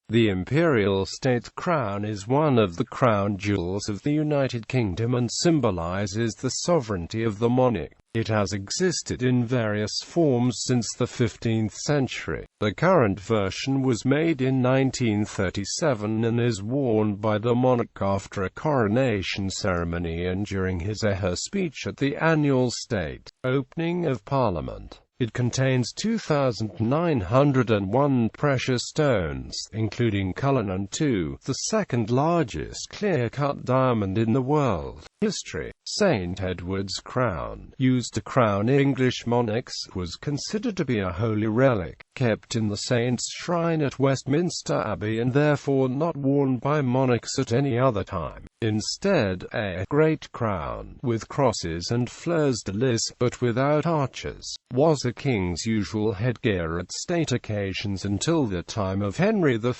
The Imperial State Crown is one of the crown jewels of the United Kingdom and symbolises the sovereignty of the monarch. It has existed in various forms since the 15th century. The current version was made in 1937 and is worn by the monarch after a coronation ceremony and during his or her speech at the annual State Opening of Parliament. It contains 2,901 precious stones, including Cullinan II, the second largest clear-cut diamond in the world. History. St. Edward's crown, used to crown English monarchs, was considered to be a holy relic, kept in the saint's shrine at Westminster Abbey and therefore not worn by monarchs at any other time. Instead, a great crown, with crosses and fleurs-de-lis, but without arches, was a king's usual headgear at state occasions until the time of Henry V,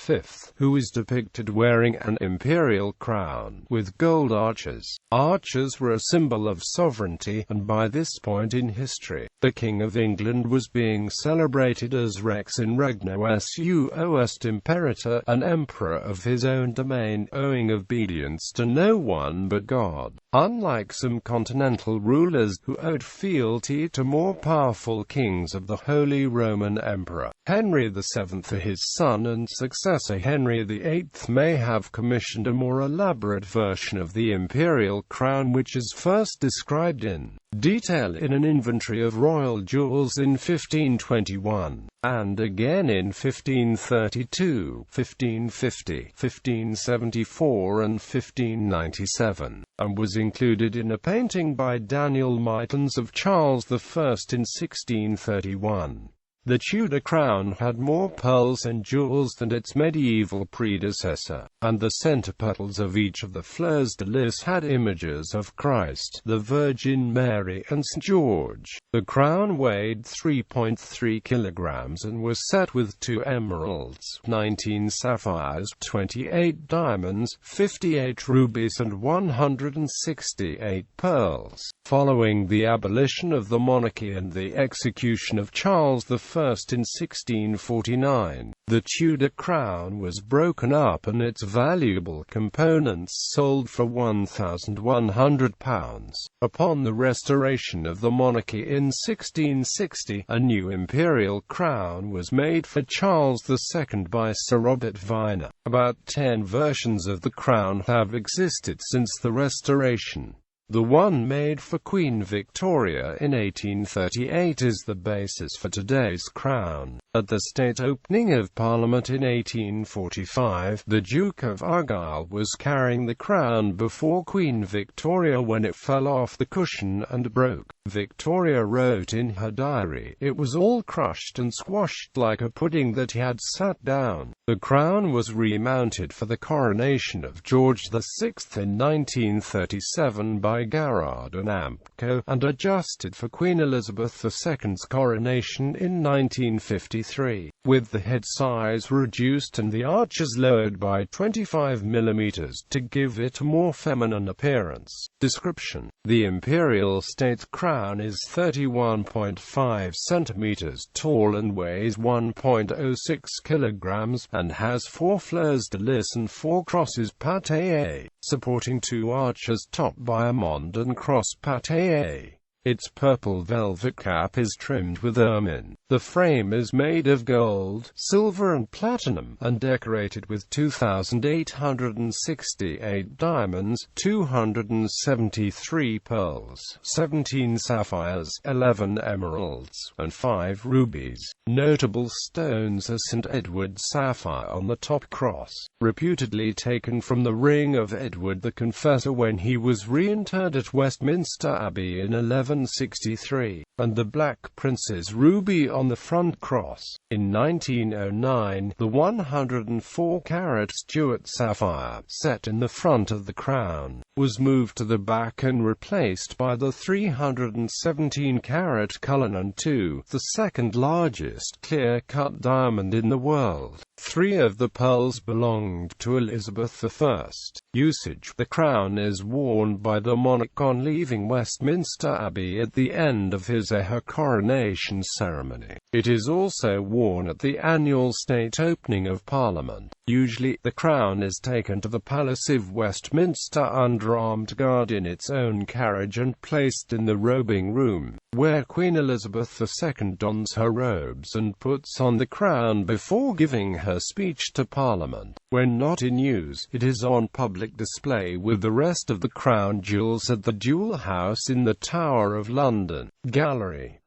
who is depicted wearing an imperial crown, with gold arches. Arches were a symbol of sovereignty, and by this point in history, the King of England was being celebrated as Rex in Regno Suo Est Imperator, an emperor of his own domain, owing obedience to no one but God. Unlike some continental rulers, who owed fealty to more powerful kings of the Holy Roman Emperor, Henry VII for his son and successor Henry VIII may have commissioned a more elaborate version of the imperial crown, which is first described in detail in an inventory of royal jewels in 1521, and again in 1532, 1550, 1574 and 1597, and was included in a painting by Daniel Mytens of Charles I in 1631. The Tudor crown had more pearls and jewels than its medieval predecessor, and the center petals of each of the fleurs-de-lis had images of Christ, the Virgin Mary and St. George. The crown weighed 3.3 kilograms and was set with 2 emeralds, 19 sapphires, 28 diamonds, 58 rubies and 168 pearls. Following the abolition of the monarchy and the execution of Charles I in 1649, the Tudor crown was broken up and its valuable components sold for £1,100. Upon the restoration of the monarchy in 1660, a new imperial crown was made for Charles II by Sir Robert Vyner. About 10 versions of the crown have existed since the restoration. The one made for Queen Victoria in 1838 is the basis for today's crown. At the State Opening of Parliament in 1845, the Duke of Argyll was carrying the crown before Queen Victoria when it fell off the cushion and broke. Victoria wrote in her diary, "It was all crushed and squashed like a pudding that he had sat down." The crown was remounted for the coronation of George VI in 1937 by Garrard and Ampco, and adjusted for Queen Elizabeth II's coronation in 1953, with the head size reduced and the arches lowered by 25 mm to give it a more feminine appearance. Description: the Imperial State Crown is 31.5 centimeters tall and weighs 1.06 kilograms, and has 4 fleurs-de-lis and 4 crosses pattées, supporting 2 arches topped by a mond and cross pattées. Its purple velvet cap is trimmed with ermine. The frame is made of gold, silver and platinum, and decorated with 2,868 diamonds, 273 pearls, 17 sapphires, 11 emeralds, and 5 rubies. Notable stones are St. Edward's sapphire on the top cross, reputedly taken from the ring of Edward the Confessor when he was reinterred at Westminster Abbey in 1163, and the Black Prince's ruby on the front cross. In 1909, the 104-carat Stuart sapphire, set in the front of the crown, was moved to the back and replaced by the 317-carat Cullinan II, the second largest clear-cut diamond in the world. 3 of the pearls belonged to Elizabeth I. Usage: the crown is worn by the monarch on leaving Westminster Abbey at the end of his or her coronation ceremony. It is also worn at the annual State Opening of Parliament. Usually, the crown is taken to the Palace of Westminster under armed guard in its own carriage and placed in the robing room, where Queen Elizabeth II dons her robes and puts on the crown before giving her speech to Parliament. When not in use, it is on public display with the rest of the crown jewels at the Jewel House in the Tower of London. Gallery.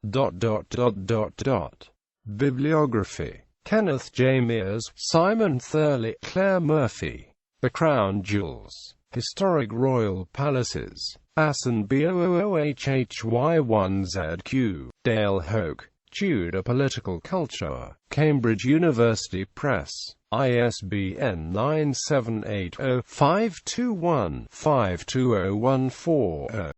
Bibliography. Kenneth J. Mears, Simon Thurley, Claire Murphy. The Crown Jewels. Historic Royal Palaces. Aston BOOHHY1ZQ. Dale Hoke. Tudor Political Culture. Cambridge University Press. ISBN 9780521-52014-0.